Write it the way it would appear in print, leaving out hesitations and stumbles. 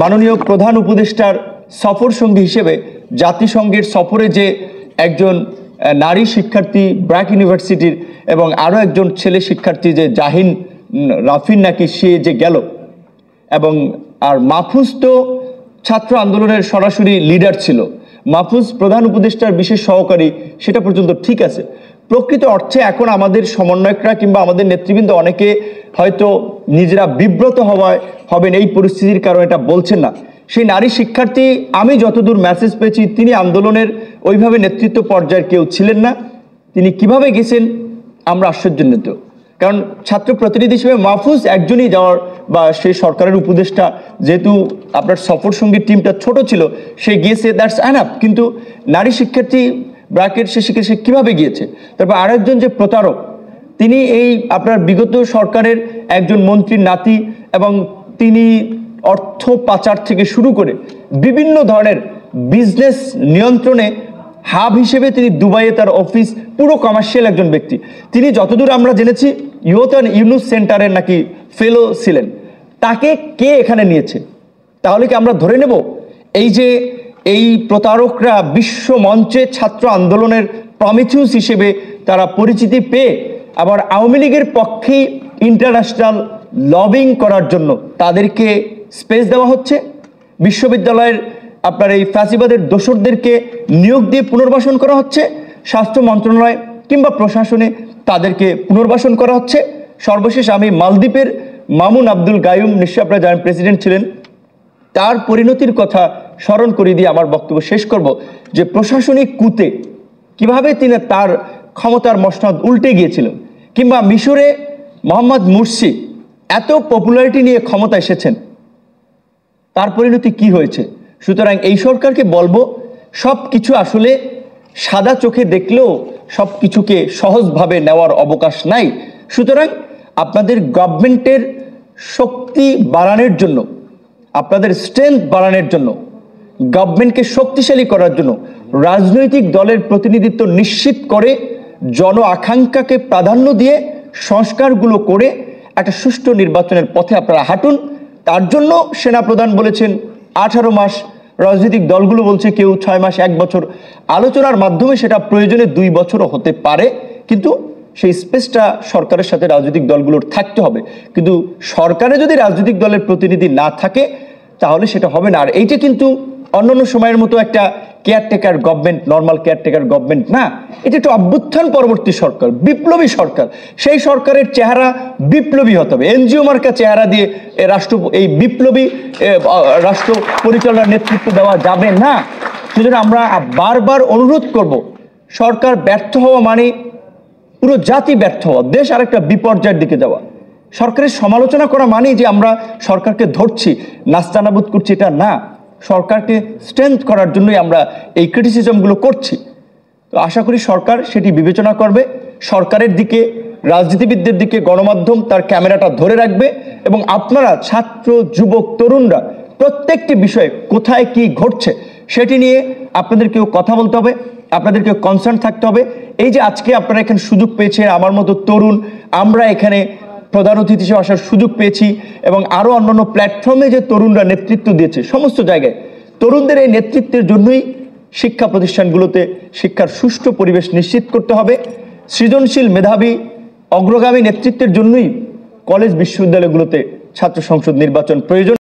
মাননীয় প্রধান উপদেষ্টার সফর সঙ্গী হিসেবে জাতিসংঘের সফরে যে একজন নারী শিক্ষার্থী ব্র্যাক ইউনিভার্সিটির এবং আরও একজন ছেলে শিক্ষার্থী যে জাহিন রাফিন নাকি সে যে গেল, এবং আর মাহফুজ তো ছাত্র আন্দোলনের সরাসরি লিডার ছিল, মাহফুজ প্রধান উপদেষ্টার বিশেষ সহকারী, সেটা পর্যন্ত ঠিক আছে। প্রকৃত অর্থে এখন আমাদের সমন্বয়করা কিংবা আমাদের নেতৃবৃন্দ অনেকে হয়তো নিজেরা বিব্রত হবেন এই পরিস্থিতির কারণে এটা বলছেন না। সেই নারী শিক্ষার্থী আমি যতদূর মেসেজ পেয়েছি তিনি আন্দোলনের ওইভাবে নেতৃত্ব পর্যায়ের কেউ ছিলেন না। তিনি কিভাবে গেছেন আমরা আশ্চর্যান্বিত, কারণ ছাত্র প্রতিনিধি হিসেবে মাহফুজ একজনই যাওয়ার বা সেই সরকারের উপদেষ্টা, যেহেতু আপনার সফর সঙ্গীর টিমটা ছোট ছিল সে গিয়েছে, দ্যাটস এনাফ। কিন্তু নারী শিক্ষার্থী ব্র্যাকেট সে কীভাবে গিয়েছে? তারপর আরেকজন যে প্রতারক, তিনি এই আপনার বিগত সরকারের একজন মন্ত্রীর নাতি, এবং তিনি অর্থ পাচার থেকে শুরু করে বিভিন্ন ধরনের বিজনেস নিয়ন্ত্রণে হাব হিসেবে তিনি দুবাইয়ে তার অফিস, পুরো কমার্শিয়াল একজন ব্যক্তি। তিনি যতদূর আমরা জেনেছি ইউথ অ্যান্ড ইউনুস সেন্টারের নাকি ফেলো ছিলেন। তাকে কে এখানে নিয়েছে? তাহলে কি আমরা ধরে নেব এই যে এই প্রতারকরা বিশ্ব মঞ্চে ছাত্র আন্দোলনের প্রমিথিউস হিসেবে তারা পরিচিতি পেয়ে আবার আওয়ামী লীগের পক্ষেই ইন্টারন্যাশনাল লবিং করার জন্য তাদেরকে স্পেস দেওয়া হচ্ছে? বিশ্ববিদ্যালয়ের আপনার এই ফ্যাসিবাদের দোসরদেরকে নিয়োগ দিয়ে পুনর্বাসন করা হচ্ছে, স্বাস্থ্য মন্ত্রণালয় কিংবা প্রশাসনে তাদেরকে পুনর্বাসন করা হচ্ছে। সর্বশেষ আমি মালদ্বীপের মামুন আব্দুল গায়ুম, নিশ্চয় আপনারা জানেন প্রেসিডেন্ট ছিলেন, তার পরিণতির কথা স্মরণ করিয়ে দিয়ে আমার বক্তব্য শেষ করব, যে প্রশাসনিক কুতে কিভাবে তিনি তার ক্ষমতার মসনদ উল্টে গিয়েছিলেন, কিংবা মিশরে মোহাম্মদ মুরসি এত পপুলারিটি নিয়ে ক্ষমতা এসেছেন, তার পরিণতি কি হয়েছে। সুতরাং এই সরকারকে বলবো সব কিছু আসলে সাদা চোখে দেখলেও সব কিছুকে সহজভাবে নেওয়ার অবকাশ নাই। সুতরাং আপনাদের গভর্নমেন্টের শক্তি বাড়ানোর জন্য, আপনাদের স্ট্রেংথ বাড়ানোর জন্য, গভর্নমেন্টকে শক্তিশালী করার জন্য রাজনৈতিক দলের প্রতিনিধিত্ব নিশ্চিত করে জন আকাঙ্ক্ষাকে প্রাধান্য দিয়ে সংস্কারগুলো করে একটা সুষ্ঠু নির্বাচনের পথে আপনারা হাঁটুন। তার জন্য সেনাপ্রধান বলেছেন 18 মাস, রাজনৈতিক দলগুলো বলছে কেউ 6 মাস, 1 বছর। আলোচনার মাধ্যমে সেটা প্রয়োজনে 2 বছরও হতে পারে, কিন্তু সেই স্পেসটা সরকারের সাথে রাজনৈতিক দলগুলোর থাকতে হবে। কিন্তু সরকারে যদি রাজনৈতিক দলের প্রতিনিধি না থাকে তাহলে সেটা হবে না। আর এইটা কিন্তু অন্যান্য সময়ের মতো একটা caretaker government, normal caretaker government না, এটা একটু অভ্যুত্থান পরবর্তী সরকার, বিপ্লবী সরকার। সেই সরকারের চেহারা বিপ্লবী হতে হবে, এনজিও মার্কা চেহারা দিয়ে এই বিপ্লবী রাষ্ট্র পরিচালনার নেতৃত্ব দেওয়া যাবে না। সেজন্য আমরা বারবার অনুরোধ করব, সরকার ব্যর্থ হওয়া মানে পুরো জাতি ব্যর্থ হওয়া, দেশ আরেকটা বিপর্যয়ের দিকে যাওয়া। সরকারের সমালোচনা করা মানেই যে আমরা সরকারকে ধরছি, নাস্তানাবুদ করছি, এটা না। সরকারকে স্ট্রেংথ করার জন্যই আমরা এই ক্রিটিসিজমগুলো করছি। তো আশা করি সরকার সেটি বিবেচনা করবে, সরকারের দিকে, রাজনীতিবিদদের দিকে গণমাধ্যম তার ক্যামেরাটা ধরে রাখবে, এবং আপনারা ছাত্র, যুবক, তরুণরা প্রত্যেকটি বিষয়ে কোথায় কি ঘটছে সেটি নিয়ে আপনাদেরকেও কথা বলতে হবে, আপনাদেরকেও কনসার্ন থাকতে হবে। এই যে আজকে আপনারা এখানে সুযোগ পেয়েছেন, আমার মতো তরুণ আমরা এখানে প্রধান অতিথি হিসেবে আসার সুযোগ পেয়েছি, এবং আরও অন্যান্য প্ল্যাটফর্মে যে তরুণরা নেতৃত্ব দিয়েছে, সমস্ত জায়গায় তরুণদের এই নেতৃত্বের জন্যই শিক্ষা প্রতিষ্ঠানগুলোতে শিক্ষার সুষ্ঠু পরিবেশ নিশ্চিত করতে হবে। সৃজনশীল, মেধাবী, অগ্রগামী নেতৃত্বের জন্যই কলেজ বিশ্ববিদ্যালয়গুলোতে ছাত্র সংসদ নির্বাচন প্রয়োজন।